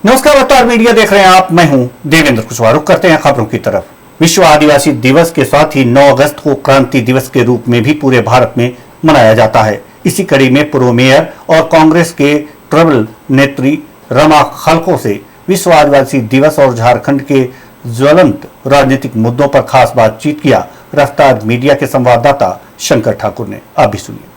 नमस्कार, अवतार मीडिया देख रहे हैं आप। मैं हूं देवेंद्र कुशवाहा। रुक करते हैं खबरों की तरफ। विश्व आदिवासी दिवस के साथ ही 9 अगस्त को क्रांति दिवस के रूप में भी पूरे भारत में मनाया जाता है। इसी कड़ी में पूर्व मेयर और कांग्रेस के ट्रबल नेत्री रमा खलखो से विश्व आदिवासी दिवस और झारखंड के ज्वलंत राजनीतिक मुद्दों पर खास बातचीत किया रफ्तार मीडिया के संवाददाता शंकर ठाकुर ने। आप भी सुनिए।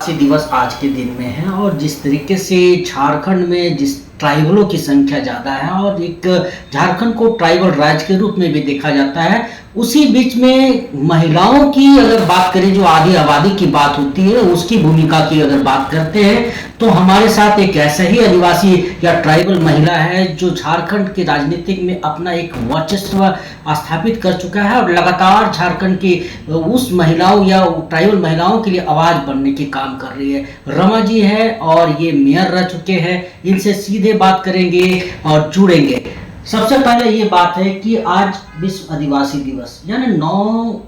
आदिवासी दिवस आज के दिन में है और जिस तरीके से झारखंड में जिस ट्राइबलों की संख्या ज़्यादा है और एक झारखंड को ट्राइबल राज्य के रूप में भी देखा जाता है, उसी बीच में महिलाओं की अगर बात करें, जो आधी आबादी की बात होती है, उसकी भूमिका की अगर बात करते हैं तो हमारे साथ एक ऐसा ही आदिवासी या ट्राइबल महिला है जो झारखंड के राजनीतिक में अपना एक वर्चस्व स्थापित कर चुका है और लगातार झारखंड की उस महिलाओं या ट्राइबल महिलाओं के लिए आवाज़ बनने की काम कर रही है। रमा जी है और ये मेयर रह चुके हैं। इनसे सीधे बात करेंगे और जुड़ेंगे। सबसे पहले ये बात है कि आज विश्व आदिवासी दिवस यानी 9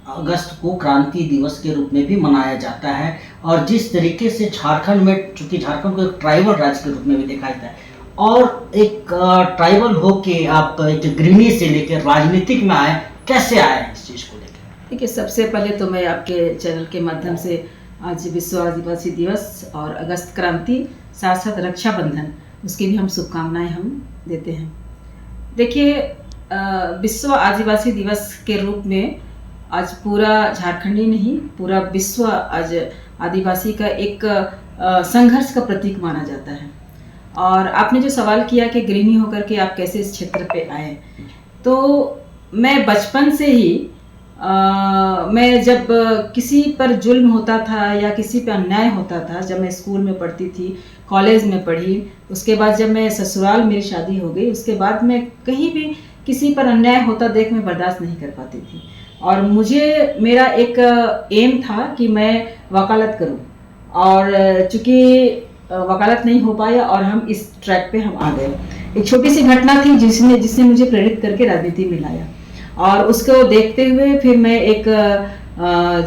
अगस्त को क्रांति दिवस के रूप में भी मनाया जाता है और जिस तरीके से झारखंड में, चूंकि झारखंड को एक ट्राइबल राज्य के रूप में भी देखा जाता है और एक ट्राइबल हो के आप एक गृहिणी से लेकर राजनीतिक में आए, कैसे आए इस चीज़ को लेकर? देखिए, सबसे पहले तो मैं आपके चैनल के माध्यम से आज विश्व आदिवासी दिवस और अगस्त क्रांति, साथ साथ रक्षाबंधन, उसकी भी हम शुभकामनाएं हम देते हैं। देखिए, विश्व आदिवासी दिवस के रूप में आज पूरा झारखंड ही नहीं, पूरा विश्व आज आदिवासी का एक संघर्ष का प्रतीक माना जाता है। और आपने जो सवाल किया कि गृहिणी होकर के आप कैसे इस क्षेत्र पे आए, तो मैं बचपन से ही मैं जब किसी पर जुल्म होता था या किसी पर अन्याय होता था, जब मैं स्कूल में पढ़ती थी, कॉलेज में पढ़ी, उसके बाद जब मैं ससुराल मेरी शादी हो गई, उसके बाद मैं कहीं भी किसी पर अन्याय होता देख मैं बर्दाश्त नहीं कर पाती थी और मुझे मेरा एक एम था कि मैं वकालत करूं और चूँकि वकालत नहीं हो पाया और हम इस ट्रैक पे हम आ गए। एक छोटी सी घटना थी जिसने मुझे प्रेरित करके राजनीति में लाया और उसको देखते हुए फिर मैं एक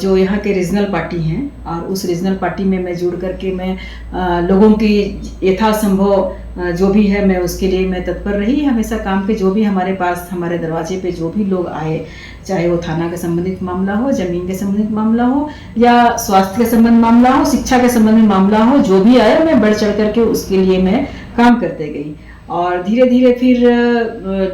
जो यहाँ के रीजनल पार्टी हैं और उस रीजनल पार्टी में मैं जुड़ करके मैं लोगों की यथासंभव जो भी है मैं उसके लिए मैं तत्पर रही हमेशा काम पे। जो भी हमारे पास, हमारे दरवाजे पे जो भी लोग आए, चाहे वो थाना के संबंधित मामला हो, जमीन के संबंधित मामला हो या स्वास्थ्य के संबंध मामला हो, शिक्षा के संबंध में मामला हो, जो भी आया मैं बढ़ चढ़ करके उसके लिए मैं काम करते गई और धीरे धीरे फिर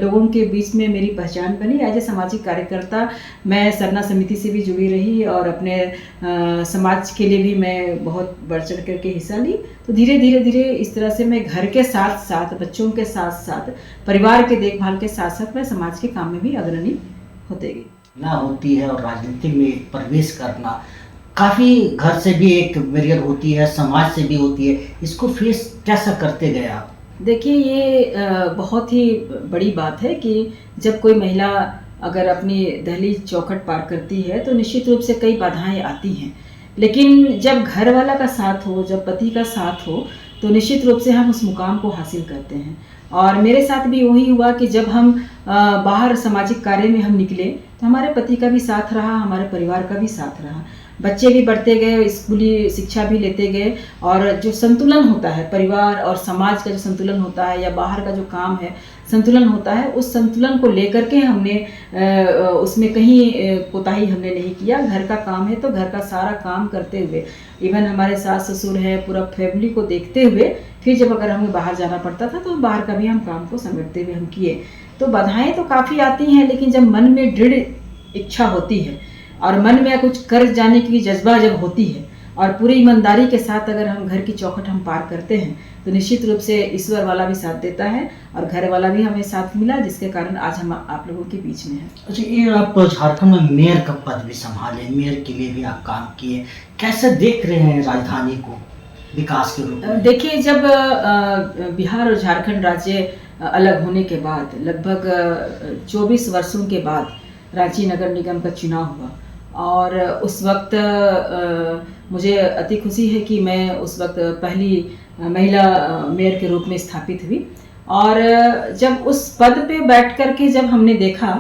लोगों के बीच में मेरी पहचान बनी। एज ए सामाजिक कार्यकर्ता मैं सरना समिति से भी जुड़ी रही और अपने समाज के लिए भी मैं बहुत बढ़ चढ़ करके हिस्सा ली। तो धीरे धीरे इस तरह से मैं घर के साथ साथ, बच्चों के साथ साथ, परिवार के देखभाल के साथ साथ मैं समाज के काम में भी अग्रणी होते गई। ना होती है और राजनीति में प्रवेश करना काफ़ी घर से भी एक बैरियर होती है, समाज से भी होती है, इसको फेस कैसा करते गए आप? देखिए, ये बहुत ही बड़ी बात है कि जब कोई महिला अगर अपनी दहलीज चौखट पार करती है तो निश्चित रूप से कई बाधाएं आती हैं, लेकिन जब घर वाला का साथ हो, जब पति का साथ हो तो निश्चित रूप से हम उस मुकाम को हासिल करते हैं। और मेरे साथ भी वही हुआ कि जब हम बाहर सामाजिक कार्य में हम निकले तो हमारे पति का भी साथ रहा, हमारे परिवार का भी साथ रहा, बच्चे भी बढ़ते गए, स्कूली शिक्षा भी लेते गए और जो संतुलन होता है परिवार और समाज का, जो संतुलन होता है या बाहर का जो काम है संतुलन होता है, उस संतुलन को लेकर के हमने उसमें कहीं कोताही हमने नहीं किया। घर का काम है तो घर का सारा काम करते हुए, इवन हमारे सास ससुर है, पूरा फैमिली को देखते हुए फिर जब अगर हमें बाहर जाना पड़ता था तो बाहर का भी हम काम को समेटते हुए हम किए। तो बाधाएं तो काफ़ी आती हैं, लेकिन जब मन में दृढ़ इच्छा होती है और मन में कुछ कर जाने की जज्बा जब होती है और पूरी ईमानदारी के साथ अगर हम घर की चौखट हम पार करते हैं तो निश्चित रूप से ईश्वर वाला भी साथ देता है और घर वाला भी हमें साथ मिला, जिसके कारण आज हम आप लोगों के बीच में हैं। अच्छा, ये आप झारखंड में मेयर का पद भी संभाले, मेयर के लिए भी आप काम किए, कैसे देख रहे हैं राजधानी को विकास के रूप में? देखिए, जब बिहार और झारखंड राज्य अलग होने के बाद लगभग 24 वर्षों के बाद रांची नगर निगम का चुनाव हुआ और उस वक्त मुझे अति खुशी है कि मैं उस वक्त पहली महिला मेयर के रूप में स्थापित हुई। और जब उस पद पे बैठ कर के जब हमने देखा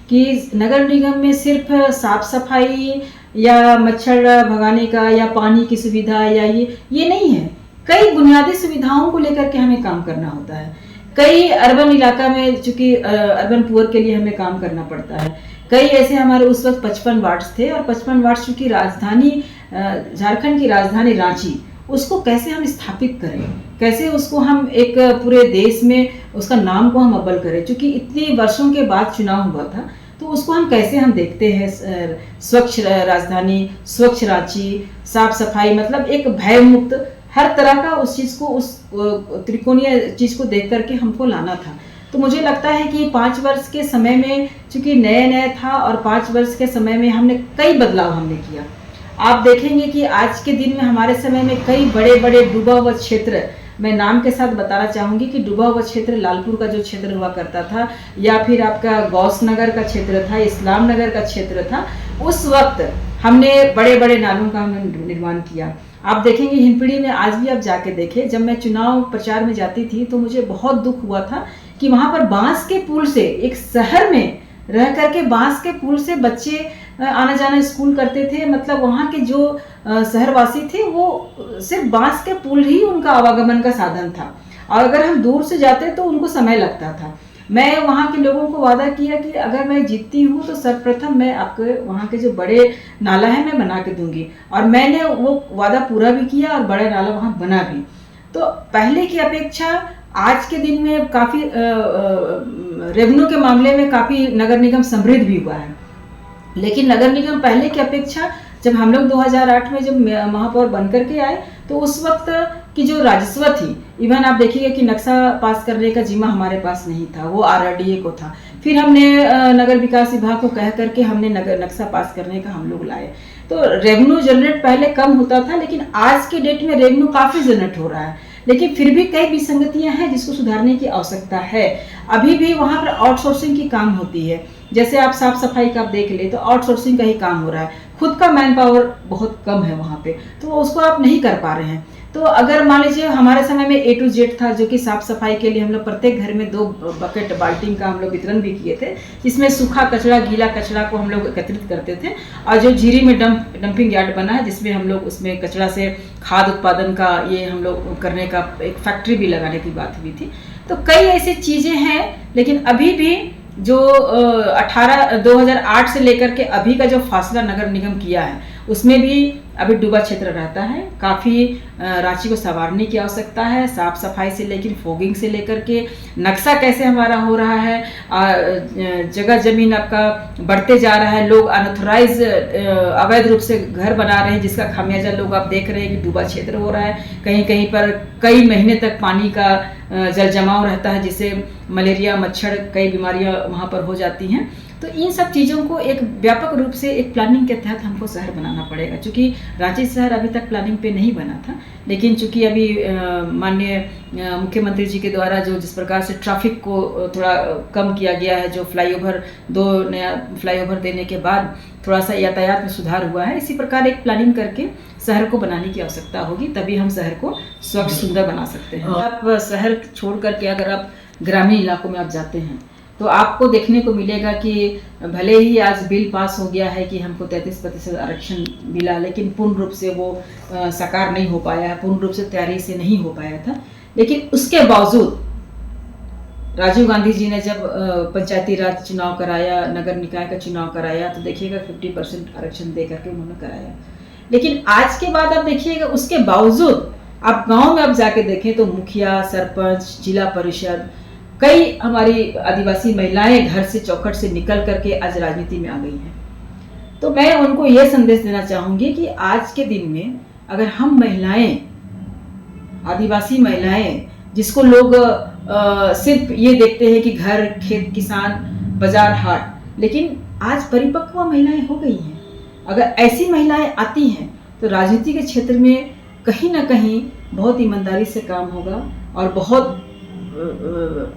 कि नगर निगम में सिर्फ साफ सफाई या मच्छर भगाने का या पानी की सुविधा या ये नहीं है, कई बुनियादी सुविधाओं को लेकर के हमें काम करना होता है। कई अर्बन इलाका में, चूंकि अर्बन पुअर के लिए हमें काम करना पड़ता है, कई ऐसे हमारे उस वक्त 55 वार्ड्स थे, और 55 वार्ड्स चूंकि राजधानी झारखंड की राजधानी रांची, उसको कैसे हम स्थापित करें, कैसे उसको हम एक पूरे देश में उसका नाम को हम अव्वल करें, क्योंकि इतने वर्षों के बाद चुनाव हुआ था, तो उसको हम कैसे हम देखते हैं स्वच्छ राजधानी, स्वच्छ रांची, साफ सफाई, मतलब एक भय मुक्त, हर तरह का उस चीज़ को, उस त्रिकोणीय चीज़ को देख करके हमको लाना था। तो मुझे लगता है कि 5 वर्ष के समय में, चूंकि नया नया था, और 5 वर्ष के समय में हमने कई बदलाव हमने किया। आप देखेंगे कि आज के दिन में हमारे समय में कई बड़े बड़े डूबा हुआ क्षेत्र, मैं नाम के साथ बताना चाहूँगी कि डूबा हुआ क्षेत्र लालपुर का जो क्षेत्र हुआ करता था, या फिर आपका गौस नगर का क्षेत्र था, इस्लाम नगर का क्षेत्र था, उस वक्त हमने बड़े बड़े नालों का हमने निर्माण किया। आप देखेंगे हिंदपीढ़ी में, आज भी आप जाके देखें, जब मैं चुनाव प्रचार में जाती थी तो मुझे बहुत दुख हुआ था कि वहाँ पर बांस के पुल से, एक शहर में रह करके बांस के पुल से बच्चे आना जाना स्कूल करते थे। मतलब वहाँ के जो शहरवासी थे वो सिर्फ बांस के पुल ही उनका आवागमन का साधन था, और अगर हम दूर से जाते तो उनको समय लगता था। मैं वहाँ के लोगों को वादा किया कि अगर मैं जीतती हूँ तो सर्वप्रथम मैं आपको वहाँ के जो बड़े नाला है मैं बना के दूंगी, और मैंने वो वादा पूरा भी किया और बड़ा नाला वहाँ बना भी। तो पहले की अपेक्षा आज के दिन में काफ़ी रेवेन्यू के मामले में काफ़ी नगर निगम समृद्ध भी हुआ है, लेकिन नगर निगम पहले की अपेक्षा, जब हम लोग 2008 में जब महापौर बनकर के आए तो उस वक्त की जो राजस्व थी, इवन आप देखिएगा कि नक्शा पास करने का जिम्मा हमारे पास नहीं था, वो RRDA को था। फिर हमने नगर विकास विभाग को कह करके हमने नक्शा पास करने का हम लोग लाए। तो रेवेन्यू जनरेट पहले कम होता था, लेकिन आज के डेट में रेवेन्यू काफ़ी जनरेट हो रहा है, लेकिन फिर भी कई विसंगतियां हैं जिसको सुधारने की आवश्यकता है। अभी भी वहाँ पर आउटसोर्सिंग की काम होती है, जैसे आप साफ सफाई का आप देख ले तो आउटसोर्सिंग का ही काम हो रहा है, खुद का मैन पावर बहुत कम है वहाँ पे, तो उसको आप नहीं कर पा रहे हैं। तो अगर मान लीजिए हमारे समय में A to Z था, जो कि साफ सफाई के लिए हम लोग प्रत्येक घर में 2 बकेट बाल्टी का हम लोग वितरण भी किए थे, जिसमें सूखा कचरा गीला कचरा को हम लोग एकत्रित करते थे, और जो झीरी में डंपिंग यार्ड बना है जिसमें हम लोग उसमें कचरा से खाद उत्पादन का ये हम लोग करने का एक फैक्ट्री भी लगाने की बात हुई थी। तो कई ऐसी चीज़ें हैं, लेकिन अभी भी जो 2008 से लेकर के अभी का जो फासला नगर निगम किया है उसमें भी अभी डूबा क्षेत्र रहता है। काफ़ी रांची को संवारने की आवश्यकता है, साफ सफाई से लेकर फोगिंग से लेकर के नक्शा कैसे हमारा हो रहा है, जगह जमीन आपका बढ़ते जा रहा है, लोग अनऑथराइज अवैध रूप से घर बना रहे हैं, जिसका खामियाजा लोग आप देख रहे हैं कि डूबा क्षेत्र हो रहा है। कहीं कहीं पर कई महीने तक पानी का जल जमाव रहता है, जिससे मलेरिया मच्छर कई बीमारियां वहाँ पर हो जाती हैं। तो इन सब चीज़ों को एक व्यापक रूप से एक प्लानिंग के तहत हमको शहर बनाना पड़ेगा, क्योंकि रांची शहर अभी तक प्लानिंग पे नहीं बना था, लेकिन चूंकि अभी माननीय मुख्यमंत्री जी के द्वारा जो जिस प्रकार से ट्रैफिक को थोड़ा कम किया गया है, जो फ्लाईओवर 2 नया फ्लाईओवर देने के बाद थोड़ा सा यातायात में सुधार हुआ है, इसी प्रकार एक प्लानिंग करके शहर को बनाने की आवश्यकता होगी, तभी हम शहर को स्वच्छ सुंदर बना सकते हैं। आप शहर छोड़ करके अगर आप ग्रामीण इलाकों में आप जाते हैं तो आपको देखने को मिलेगा कि भले ही आज बिल पास हो गया है कि हमको 33% आरक्षण मिला, लेकिन पूर्ण रूप से वो साकार नहीं हो पाया है, पूर्ण रूप से तैयारी से नहीं हो पाया था। लेकिन उसके बावजूद राजीव गांधी जी ने जब पंचायती राज चुनाव कराया, नगर निकाय का चुनाव कराया, तो देखिएगा 50% आरक्षण दे करके उन्होंने कराया। लेकिन आज के बाद आप देखिएगा उसके बावजूद आप गाँव में आप जाके देखें तो मुखिया, सरपंच, जिला परिषद, कई हमारी आदिवासी महिलाएं घर से चौखट से निकल करके आज राजनीति में आ गई हैं। तो मैं उनको यह संदेश देना चाहूँगी कि आज के दिन में अगर हम महिलाएं, आदिवासी महिलाएं, जिसको लोग सिर्फ ये देखते हैं कि घर, खेत, किसान, बाजार, हाट, लेकिन आज परिपक्व महिलाएं हो गई हैं। अगर ऐसी महिलाएं आती हैं तो राजनीति के क्षेत्र में कहीं ना कहीं बहुत ईमानदारी से काम होगा और बहुत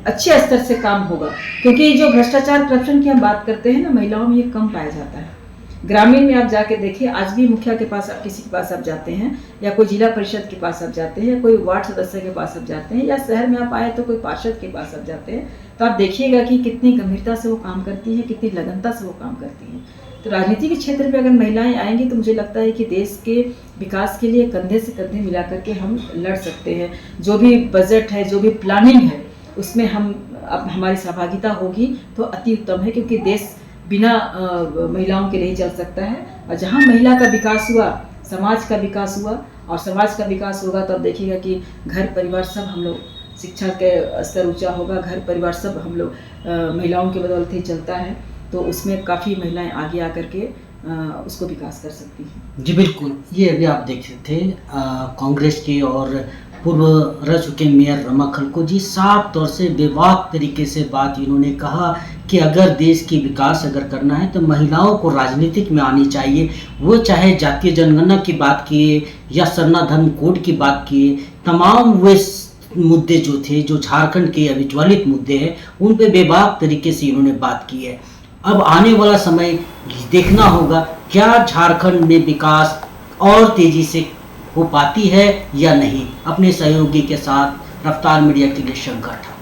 अच्छे स्तर से काम होगा, क्योंकि जो भ्रष्टाचार, करप्शन की हम बात करते हैं ना, महिलाओं में ये कम पाया जाता है। ग्रामीण में आप जाके देखिए, आज भी मुखिया के पास आप किसी के पास आप जाते हैं, या कोई जिला परिषद के पास आप जाते हैं, या कोई वार्ड सदस्य के पास आप जाते हैं, या शहर में आप आए तो कोई पार्षद के पास आप जाते हैं, तो आप देखिएगा कि कितनी गंभीरता से वो काम करती है, कितनी लगनता से वो काम करती है। तो राजनीति के क्षेत्र में अगर महिलाएं आएंगी तो मुझे लगता है कि देश के विकास के लिए कंधे से कंधे मिला करके हम लड़ सकते हैं। जो भी बजट है, जो भी प्लानिंग है, उसमें हम अब हमारी सहभागिता होगी तो अति उत्तम है, क्योंकि देश बिना महिलाओं के नहीं चल सकता है। और जहाँ महिला का विकास हुआ, समाज का विकास हुआ, और समाज का विकास होगा तो अब देखिएगा कि घर परिवार सब हम लोग, शिक्षा के स्तर ऊंचा होगा, घर परिवार सब हम लोग महिलाओं के बदौलत ही चलता है। तो उसमें काफ़ी महिलाएं आगे आकर के उसको विकास कर सकती हैं। जी बिल्कुल, ये अभी आप देख रहे थे कांग्रेस के और पूर्व रह चुके मेयर रमा खलको जी साफ तौर से बेबाक तरीके से बात इन्होंने कहा कि अगर देश की विकास अगर करना है तो महिलाओं को राजनीतिक में आनी चाहिए। वो चाहे जातीय जनगणना की बात किए या सरना धर्म कोड की बात किए, तमाम वे मुद्दे जो थे, जो झारखंड के अविज्वलित मुद्दे हैं, उन पे बेबाक तरीके से इन्होंने बात की है। अब आने वाला समय देखना होगा क्या झारखंड में विकास और तेजी से हो पाती है या नहीं। अपने सहयोगी के साथ रफ्तार मीडिया के लिए शंकर था।